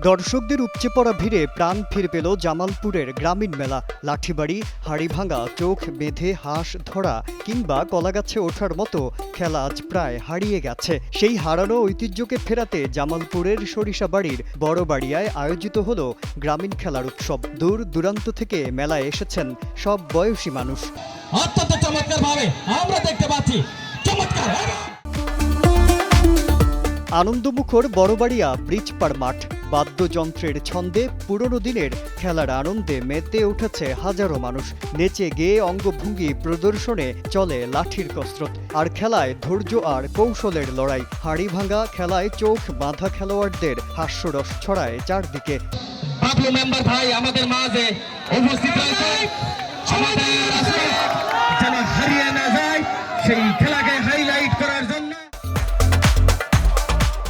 দর্শকদের উপচে পড়া ভিড়ে প্রাণ ফিরে পেল জামালপুরের গ্রামীণ মেলা। লাঠিবাড়ি, হাড়িভাঙা, চোখ বেঁধে হাঁস ধরা কিংবা কলাগাছে ওঠার মতো খেলা আজ প্রায় হারিয়ে গেছে। সেই হারানো ঐতিহ্যকে ফেরাতে জামালপুরের সরিষাবাড়ির বড়বাড়িয়ায় আয়োজিত হলো গ্রামীণ খেলার উৎসব। দূর দূরান্ত থেকে মেলায় এসেছেন সব বয়সী মানুষ। অত্যন্ত চমৎকারভাবে আমরা দেখতে পাচ্ছি চমৎকার আনন্দমুখর বড়বাড়িয়া ব্রিজপাড় মাঠ। বাদ্যযন্ত্রের ছন্দে পুরনো দিনের খেলার আনন্দে মেতে উঠেছে হাজারো মানুষ। নেচে গেয়ে অঙ্গভঙ্গি প্রদর্শনে চলে লাঠির কসরত, আর খেলায় ধৈর্য আর কৌশলের লড়াই। হাড়ি ভাঙা খেলায় চোখ বাঁধা খেলোয়াড়দের হাস্যরস ছড়ায় চারদিকে। বাবলু মেম্বার ভাই আমাদের মাঝে উপস্থিত রয়েছে, আমাদের যেন হারিয়ে না যায় সেই খেলাকে হাইলাইট করার জন্য।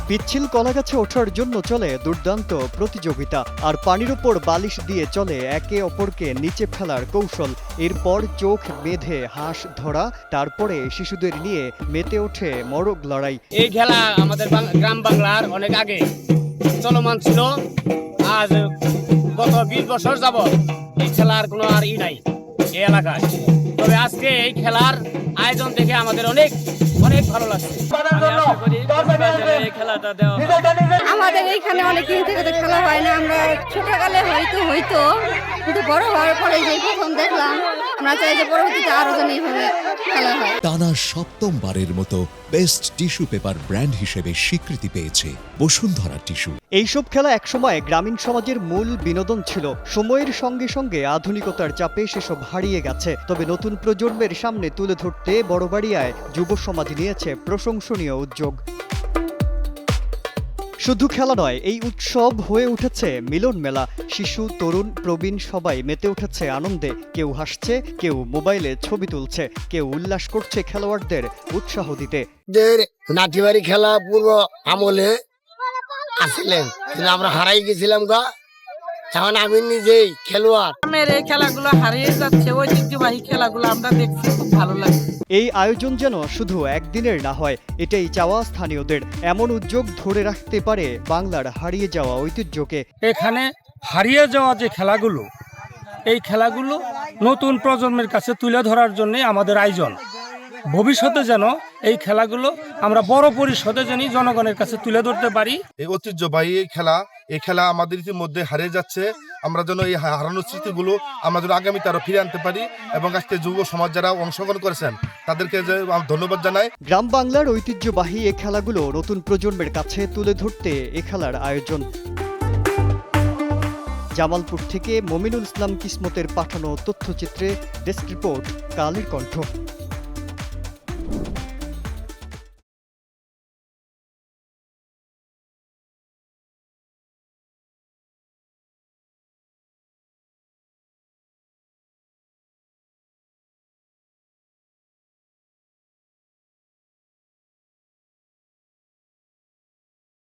পিচ্ছিল কলাগাছে ওঠার জন্য চলে দুর্দান্ত প্রতিযোগিতা, আর পানির ওপর বালিশ দিয়ে চলে একে অপরকে নিচে ফেলার কৌশল। এরপর চোখ বেঁধে হাঁস ধরা, তারপরে শিশুদের নিয়ে মেতে ওঠে মরগ লড়াই। এই খেলা আমাদের গ্রাম বাংলার অনেক আগে চলমান ছিল। আজ গত 20 বছর যাবৎ এই খেলার কোনো আর নাই এই এলাকায়। তবে আজকে এই খেলার আয়োজন দেখে আমাদের অনেক ভালো লাগছে। আমাদের এইখানে অনেক দিন থেকে তো খেলা হয় না। আমরা ছোটকালে হয়তো কিন্তু বড় হওয়ার পরে যে প্রথম দেখলাম, আমরা চাই যে পরবর্তীতে আরো যেন এইভাবে খেলা হয়। টানা সপ্তমবারের মতো বেস্ট টিস্যু পেপার ব্র্যান্ড হিসেবে স্বীকৃতি পেয়েছে বসুন্ধরা টিস্যু। এইসব খেলা একসময় গ্রামীণ সমাজের মূল বিনোদন ছিল। সময়ের সঙ্গে সঙ্গে আধুনিকতার চাপে সেসব হারিয়ে গেছে। তবে নতুন প্রজন্মের সামনে তুলে ধরতে বড়বাড়িয়ায় যুব সমাজ নিয়েছে প্রশংসনীয় উদ্যোগ। শুধু খেলা নয়, এই উৎসব হয়ে উঠেছে মিলন মেলা। শিশু, তরুণ, প্রবীণ সবাই মেতে উঠেছে আনন্দে। কেউ হাসছে, কেউ মোবাইলে ছবি তুলছে, কেউ উল্লাস করছে খেলোয়াড়দের উৎসাহ দিতে। লাঠিবাড়ি খেলা পূর্ব আমলে আসলেন, কিন্তু আমরা হারাই গেছিলাম গা। এখন আমি নিজেই খেলোয়াড়। এই খেলাগুলো হারিয়ে যাচ্ছে, ঐতিহ্যবাহী খেলাগুলো আমরা দেখছি, খুব ভালো লাগে। এই আয়োজন যেন শুধু একদিনের না হয়, এটাই চাওয়া স্থানীয়দের। এমন উদ্যোগ ধরে রাখতে পারে বাংলার হারিয়ে যাওয়া ঐতিহ্যকে। এখানে হারিয়ে যাওয়া যে খেলাগুলো, এই খেলাগুলো নতুন প্রজন্মের কাছে তুলে ধরার জন্য আমাদের আয়োজন। ভবিষ্যতে যেন এই খেলাগুলো আমরা বড় পরিসরে যেন জনগণের কাছে তুলে ধরতে পারি। এই ঐতিহ্যবাহী এই খেলা আমাদের ইতিমধ্যে হারিয়ে যাচ্ছে। আমরা যেন এই হারানোর স্মৃতিগুলো আমরা যেন আগামীতে আরো ফিরে আনতে পারি, এবং আজকে যুব সমাজ যারা অংশগ্রহণ করেছেন তাদেরকে ধন্যবাদ জানাই। গ্রাম বাংলার ঐতিহ্যবাহী এ খেলাগুলো নতুন প্রজন্মের কাছে তুলে ধরতে এ খেলার আয়োজন। জামালপুর থেকে মমিনুল ইসলাম কিসমতের পাঠানো তথ্যচিত্রে ডেস্ক রিপোর্ট, কালের কণ্ঠ।